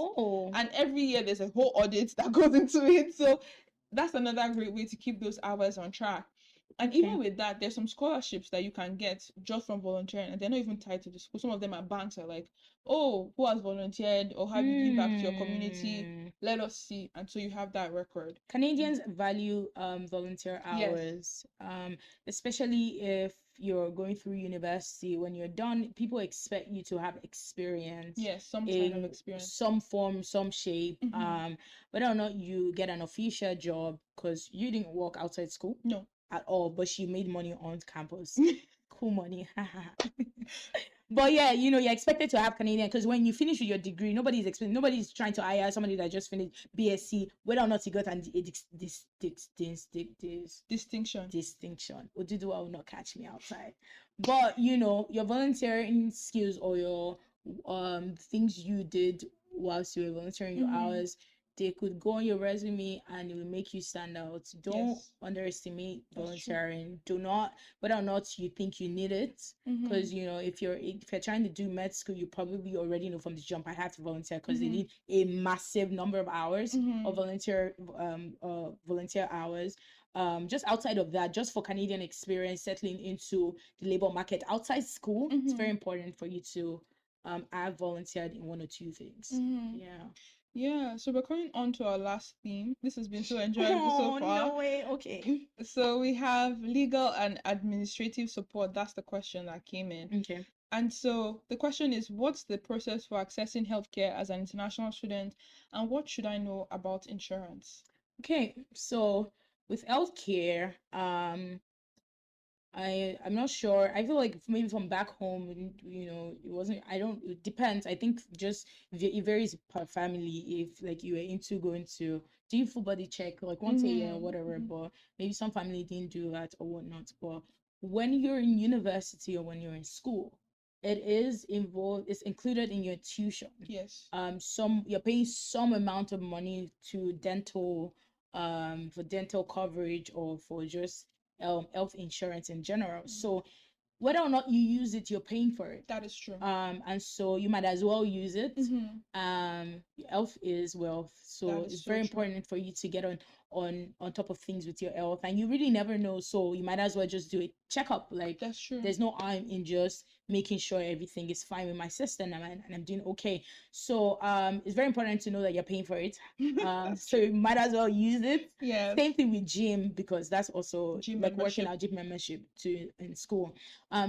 A: And every year there's a whole audit that goes into it. So that's another great way to keep those hours on track. And even with that, there's some scholarships that you can get just from volunteering, and they're not even tied to the school. Some of them are banks are like, who has volunteered, or have you give back to your community? Let us see. And so you have that record.
B: Canadians value volunteer hours, especially if you're going through university, when you're done, people expect you to have experience.
A: Yes, some kind of experience.
B: Some form, some shape. Whether or not you get an official job, because you didn't work outside school.
A: No.
B: At all, but she made money on campus. Cool money. But yeah, you're expected to have Canadian, because when you finish with your degree, nobody's trying to hire somebody that just finished BSc, whether or not you got this distinction. Oduduwa will not catch me outside. But your volunteering skills, or your things you did whilst you were volunteering, your hours, they could go on your resume and it will make you stand out. Don't underestimate volunteering. Do not, whether or not you think you need it, because if you're trying to do med school, you probably already know from the jump, I have to volunteer, because they need a massive number of hours of volunteer hours. Just outside of that, just for Canadian experience, settling into the labor market outside school, it's very important for you to I've volunteered in one or two things.
A: Yeah, so we're coming on to our last theme. This has been so enjoyable so far.
B: No way. Okay.
A: So we have legal and administrative support. That's the question that came in.
B: Okay.
A: And so the question is, what's the process for accessing healthcare as an international student, and what should I know about insurance?
B: Okay, so with healthcare, I'm not sure. I feel like maybe from back home, it wasn't. It depends. I think just it varies per family. If like you were into going to do full body check like once a year or whatever, but maybe some family didn't do that or whatnot. But when you're in university or when you're in school, it is involved. It's included in your tuition.
A: Yes.
B: You're paying some amount of money to dental, for dental coverage, or for just health insurance in general. So whether or not you use it, you're paying for it.
A: That is true.
B: And so you might as well use it. Health is wealth, so it's very important for you to get on top of things with your health, and you really never know, so you might as well just do a checkup. Like,
A: that's true.
B: There's no harm in just making sure everything is fine with my system and I'm doing okay. So it's very important to know that you're paying for it. So you might as well use it.
A: Yeah.
B: Same thing with gym, because that's also
A: gym
B: like
A: membership.
B: working out, gym membership in school. I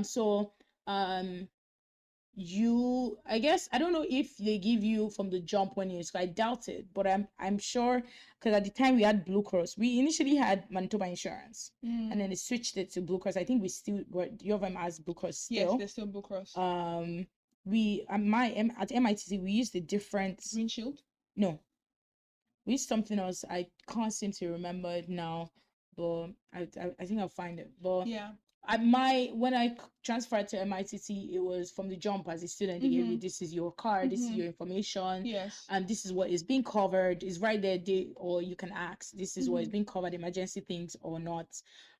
B: guess, I don't know if they give you from the jump when you're in school. I doubt it, but I'm sure, because at the time we had Blue Cross. We initially had Manitoba Insurance, and then they switched it to Blue Cross. I think we still your of them has Blue Cross still.
A: Yes, there's still Blue Cross.
B: At MITC we used a different
A: Green Shield.
B: No, we used something else. I can't seem to remember it now, but I think I'll find it. But
A: yeah.
B: When I transferred to MITT, it was from the jump as a student. They gave you, this is your card, this is your information,
A: yes,
B: and this is what is being covered. Is right there, or you can ask, this is what is being covered, emergency things or not.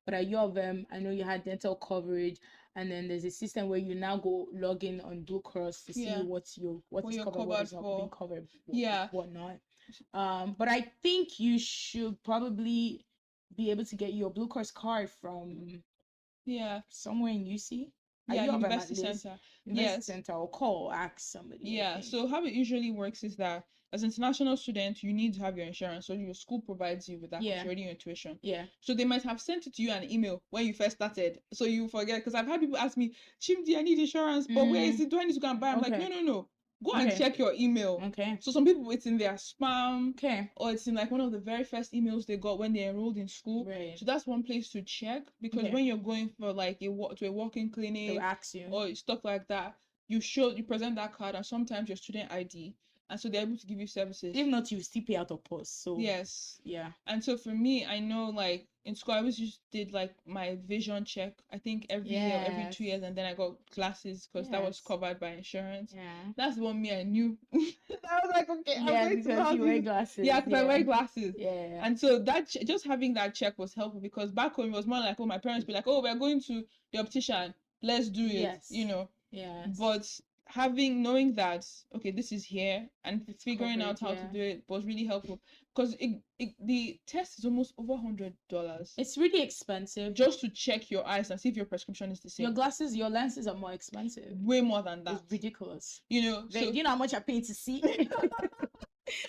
B: But at your of them, I know you had dental coverage, and then there's a system where you now go log in on Blue Cross to see what is covered, what is not being covered, what not. But I think you should probably be able to get your Blue Cross card from somewhere in UC.
A: University Center.
B: Center, or call, ask somebody.
A: Yeah. So how it usually works is that as an international student, you need to have your insurance. So your school provides you with that because you're already in tuition.
B: Yeah.
A: So they might have sent it to you an email when you first started. So you forget, because I've had people ask me, Chimdi, I need insurance, but where is it? Do I need to go and buy? I'm like, no. Go and check your email.
B: Okay.
A: So some people, it's in their spam.
B: Okay.
A: Or it's in like one of the very first emails they got when they enrolled in school.
B: Right.
A: So that's one place to check, because when you're going for like to a walk-in clinic,
B: they'll ask you,
A: or stuff like that, you present that card and sometimes your student ID. And so they're able to give you services.
B: If not, you still pay out of post. So
A: yes.
B: Yeah.
A: And so for me, I know like in school I always just did like my vision check, I think every year, every 2 years, and then I got glasses because that was covered by insurance.
B: Yeah.
A: That's the one me I knew. I was like, okay,
B: because you wear glasses.
A: Yeah, because I wear glasses.
B: Yeah.
A: And so that just having that check was helpful, because back home it was more like, my parents be like, we're going to the optician, let's do it.
B: Yes.
A: Yeah. But knowing that, okay, this is here, and figuring out how to do it was really helpful, because the test is almost over $100.
B: It's really expensive
A: just to check your eyes and see if your prescription is the same.
B: Your lenses are more expensive,
A: way more than that.
B: It's ridiculous.
A: Do
B: you know how much I pay to see?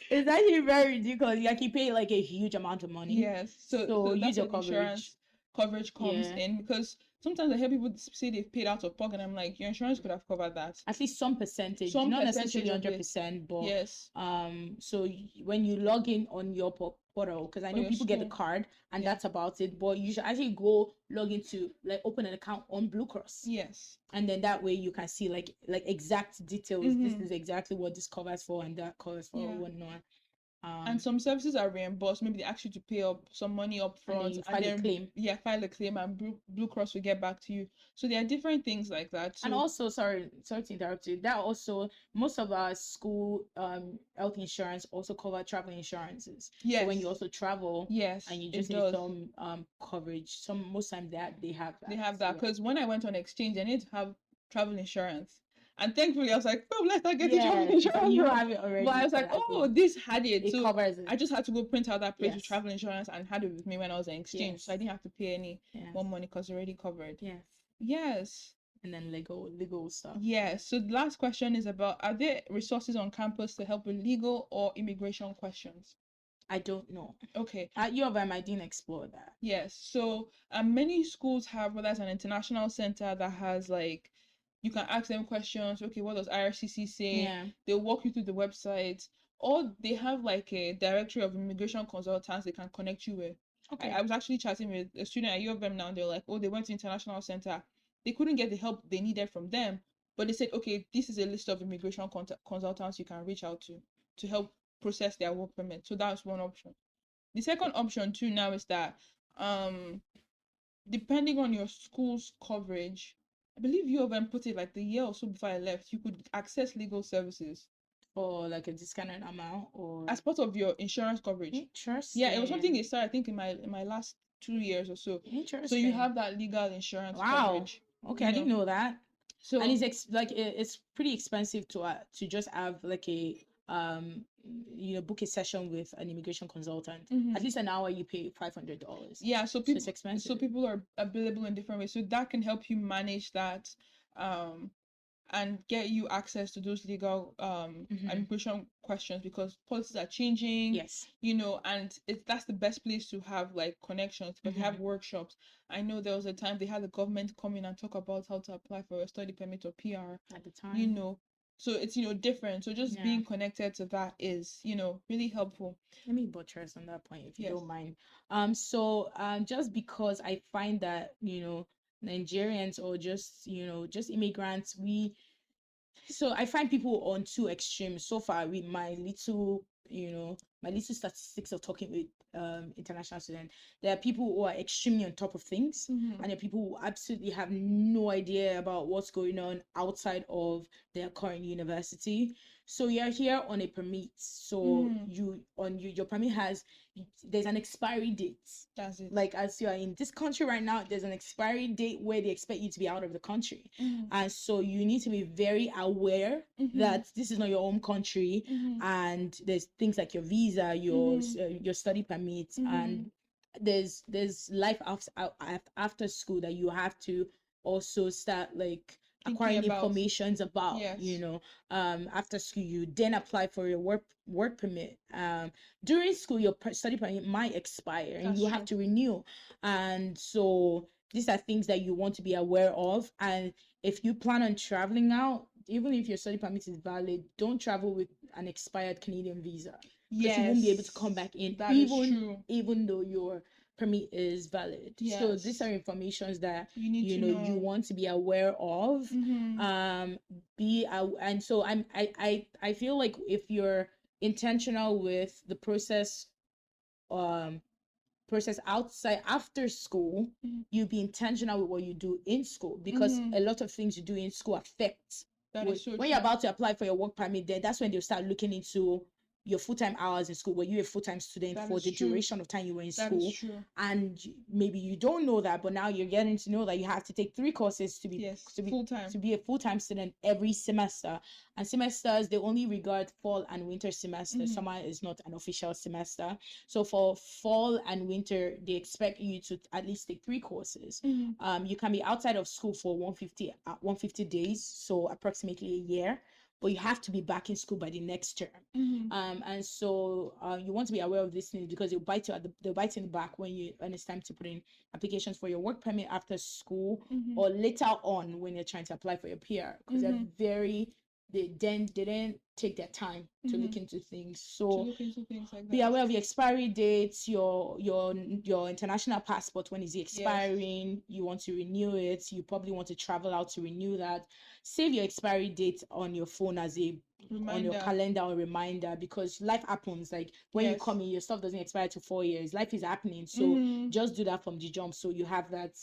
B: It's actually very ridiculous. You pay like a huge amount of money.
A: Yes. So
B: use your
A: coverage comes in, because sometimes I hear people say they've paid out of pocket. I'm like, your insurance could have covered that.
B: At least some percentage,
A: Some
B: not
A: percentage
B: necessarily
A: of it.
B: 100%, but
A: Yes.
B: so when you log in on your portal, because I
A: For
B: know
A: your
B: people get the
A: school.
B: card and
A: Yeah.
B: that's about it, but you should actually go log into, like, open an account on Blue Cross.
A: Yes.
B: And then that way you can see like exact details. This is exactly what this covers for and that covers for whatnot.
A: And some services are reimbursed. Maybe they ask you to pay up some money up front,
B: and then you file a claim.
A: Yeah, file a claim, and Blue Cross will get back to you. So there are different things like that. So,
B: and also, sorry to interrupt you. That also, most of our school health insurance also cover travel insurances.
A: yes.
B: So when you also travel,
A: yes,
B: and you just need some coverage, most times that they have that.
A: They have that because when I went on exchange, I need to have travel insurance. And thankfully, I was like, oh, let's not get the travel insurance.
B: You have it already.
A: But I was like, oh, this had it.
B: It covers it.
A: I just had to go print out that page with travel insurance and had it with me when I was in exchange.
B: Yes.
A: So I didn't have to pay any more money because it's already covered.
B: Yes.
A: Yes.
B: And then legal stuff.
A: Yes. So the last question is about, are there resources on campus to help with legal or immigration questions?
B: I don't know.
A: Okay.
B: At U of M, I didn't explore that.
A: Yes. So many schools have, whether it's an international center that has like, you can ask them questions. Okay, what does IRCC say?
B: Yeah.
A: They'll walk you through the website. Or they have like a directory of immigration consultants they can connect you with.
B: Okay.
A: I was actually chatting with a student at U of M now, and they're like, oh, they went to international center. They couldn't get the help they needed from them. But they said, okay, this is a list of immigration consultants you can reach out to help process their work permit. So that's one option. The second option too now is that depending on your school's coverage, I believe U of M put it like the year or so before I left, you could access legal services.
B: Or like a discounted amount, or
A: as part of your insurance coverage.
B: Interesting.
A: Yeah, it was something they started, I think, in my last 2 years or so.
B: Interesting.
A: So you have that legal insurance coverage.
B: Okay, I didn't know that.
A: So
B: and it's it's pretty expensive to just have like a book a session with an immigration consultant. At least an hour you pay $500.
A: Yeah, so people
B: it's expensive.
A: So people are available in different ways. So that can help you manage that and get you access to those legal immigration questions, because policies are changing.
B: Yes.
A: And that's the best place to have like connections, because they have workshops. I know there was a time they had the government come in and talk about how to apply for a study permit or PR
B: at the time.
A: So it's different. So just being connected to that is really helpful.
B: Let me buttress on that point if you don't mind. So just because I find that Nigerians, or just immigrants, so I find people on two extremes so far with my little statistics of talking with international students. There are people who are extremely on top of things, and there are people who absolutely have no idea about what's going on outside of their current university. So you're here on a permit. So your permit there's an expiry date.
A: That's it.
B: Like, as you are in this country right now, there's an expiry date where they expect you to be out of the country. And so you need to be very aware that this is not your home country, and there's things like your visa, your study permits, and there's life after school that you have to also start like acquiring informations about. After school you then apply for your work permit. During school your study permit might expire and you have to renew, and so these are things that you want to be aware of. And if you plan on traveling out, even if your study permit is valid, don't travel with an expired Canadian visa, because you won't be able to come back in. That is true. Even though your permit is valid. So these are informations that you want to be aware of. And so I feel like if you're intentional with the process outside after school, you be intentional with what you do in school, because a lot of things you do in school affect when you're about to apply for your work permit. Then that's when they'll start looking into your full-time hours in school. Were you a full-time student for the duration of time you were in school? And maybe you don't know that, but now you're getting to know that you have to take 3 courses to be full-time, to be a full-time student every semester. And semesters, they only regard fall and winter semester. Summer is not an official semester. So for fall and winter, they expect you to at least take 3 courses. You can be outside of school for 150 days, so approximately a year. but you have to be back in school by the next term. And so you want to be aware of these things because they'll bite in the back when it's time to put in applications for your work permit after school, or later on when you're trying to apply for your PR, because they didn't take their time to look into things. So be aware of your expiry dates, your international passport, when is it expiring? You want to renew it, you probably want to travel out to renew that. Save your expiry date on your phone as a reminder, on your calendar or reminder, because life happens. Like when you come in, your stuff doesn't expire to 4 years. Life is happening, so just do that from the jump, so you have that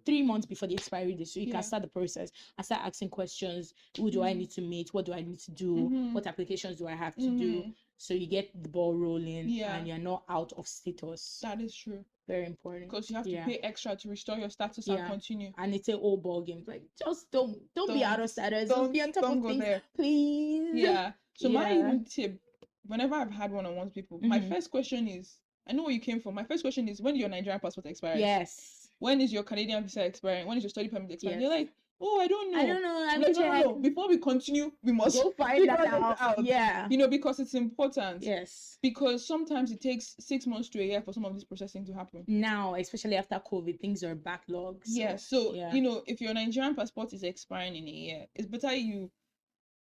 B: 3 months before the expiry date, so you can start the process and start asking questions. Who do I need to meet? What do I need to do? What applications do I have to do? So you get the ball rolling, and you're not out of status.
A: That is true.
B: Very important,
A: because you have to pay extra to restore your status and continue.
B: And it's an old ball game. Like, just don't be out of status. Don't be on top of things, please.
A: So my even tip, whenever I've had one-on-ones with people, my first question is, I know where you came from. My first question is, when is your Nigerian passport expiring?
B: Yes.
A: When is your Canadian visa expiring? When is your study permit expiring? They're like, oh, I don't know.
B: No.
A: Before we continue, we must
B: go find that out.
A: Yeah. Because it's important.
B: Yes.
A: Because sometimes it takes 6 months to a year for some of this processing to happen.
B: Now, especially after COVID, things are backlogged.
A: So if your Nigerian passport is expiring in a year, it's better you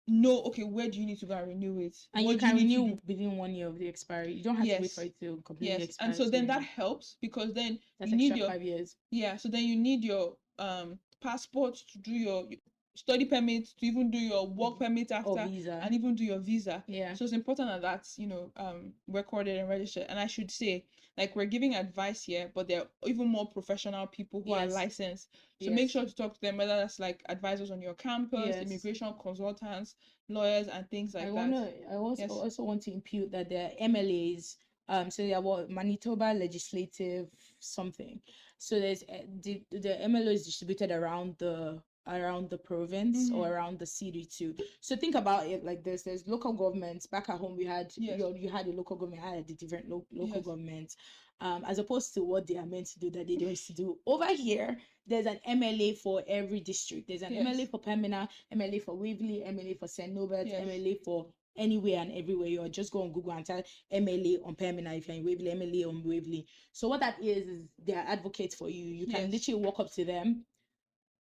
A: know, okay, where do you need to go and renew it?
B: And you can renew within 1 year of the expiry. You don't have to wait for it to completely expire.
A: And so then that helps, because then
B: that's you need your 5 years.
A: So then you need your passport to do your study permit, to even do your work permit after, and even do your visa. So it's important that that's recorded and registered. And I should say, like, we're giving advice here, but there are even more professional people who are licensed. So make sure to talk to them, whether that's like advisors on your campus, immigration consultants, lawyers, and things like that.
B: I also want to impute that there are MLAs. So there are Manitoba Legislative something. So there's the MLA is distributed around the province or around the city too. So think about it like this: there's local governments. Back at home, we had you had a local government, I had the different local governments, as opposed to what they are meant to do that they don't used to do. Over here, there's an MLA for every district. There's an MLA for Pembina, MLA for Waverley, MLA for St. Norbert, MLA for anywhere and everywhere. You just go on Google and type MLA on Pembina if you're in Waverley, MLA on Waverley. So what that is they are advocates for you. You can literally walk up to them.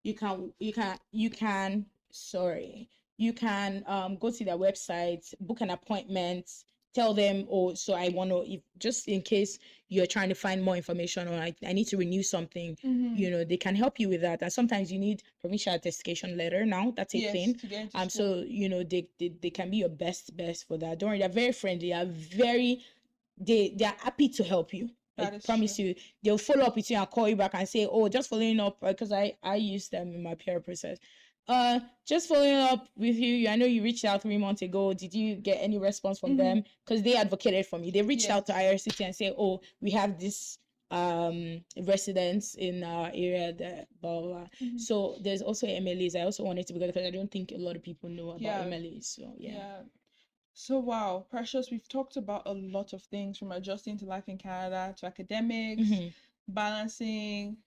B: You can go to their website, book an appointment, tell them, so I want to, if just in case you're trying to find more information, or I need to renew something, they can help you with that. And sometimes you need provincial attestation letter now. That's a thing. So they can be your best for that. Don't worry, they're very friendly. They are happy to help you. I promise you, they'll follow up with you and call you back and say, oh, just following up, because I use them in my PR process. Just following up with you. I know you reached out 3 months ago. Did you get any response from them? Because they advocated for me. They reached out to IRCT and say, oh, we have this residents in our area that blah blah blah. So there's also MLAs. I also wanted to, because I don't think a lot of people know about MLAs. So
A: So wow, Precious, we've talked about a lot of things, from adjusting to life in Canada to academics, balancing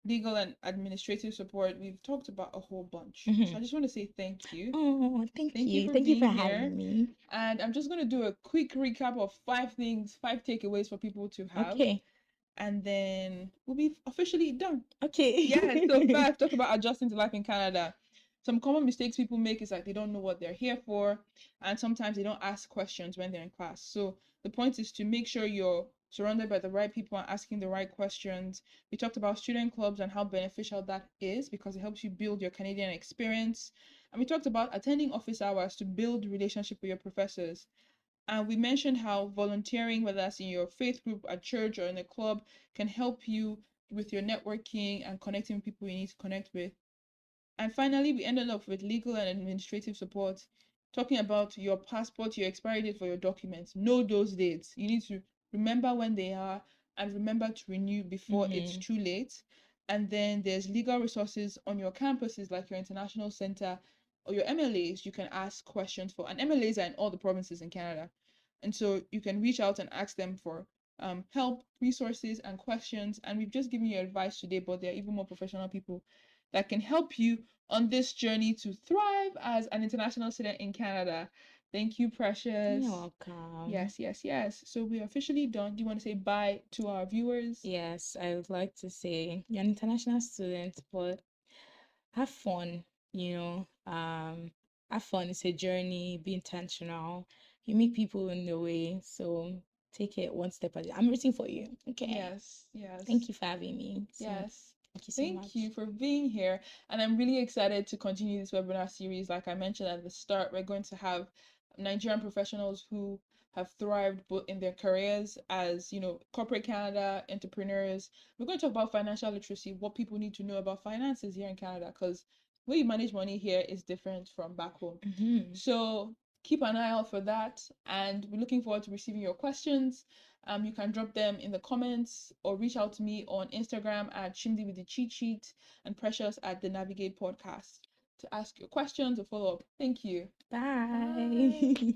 A: legal and administrative support. We've talked about a whole bunch. So I just want to say thank you.
B: Oh, thank you. Thank you for having me.
A: And I'm just going to do a quick recap of 5 takeaways for people to have.
B: Okay.
A: And then we'll be officially done.
B: Okay.
A: So first, talk about adjusting to life in Canada. Some common mistakes people make is like they don't know what they're here for, and sometimes they don't ask questions when they're in class. So the point is to make sure you're surrounded by the right people and asking the right questions. We talked about student clubs and how beneficial that is, because it helps you build your Canadian experience. And we talked about attending office hours to build relationship with your professors. And we mentioned how volunteering, whether that's in your faith group at church or in a club, can help you with your networking and connecting with people you need to connect with. And finally, we ended up with legal and administrative support, talking about your passport, your expiry date for your documents. Know those dates. You need to remember when they are, and remember to renew before it's too late. And then there's legal resources on your campuses, like your international center or your MLAs. You can ask questions for, and MLAs are in all the provinces in Canada. And so you can reach out and ask them for help, resources, and questions. And we've just given you advice today, but there are even more professional people that can help you on this journey to thrive as an international student in Canada. Thank you, Precious.
B: You're welcome.
A: Yes, yes, yes. So we are officially done. Do you want to say bye to our viewers?
B: Yes, I would like to say you're an international student, but have fun, you know. Have fun. It's a journey, be intentional. You meet people in the way, so take it one step at a time. I'm rooting for you. Okay.
A: Yes, yes.
B: Thank you for having me. So,
A: Yes.
B: thank you so
A: Thank
B: much.
A: you for being here. And I'm really excited to continue this webinar series. Like I mentioned at the start, we're going to have Nigerian professionals who have thrived both in their careers as, corporate Canada, entrepreneurs. We're going to talk about financial literacy, what people need to know about finances here in Canada, because the way you manage money here is different from back home.
B: Mm-hmm.
A: So keep an eye out for that. And we're looking forward to receiving your questions. You can drop them in the comments or reach out to me on Instagram at Chimdi with the cheat sheet and Precious at the Navigate podcast to ask your questions or follow up. Thank you.
B: Bye.
A: Bye.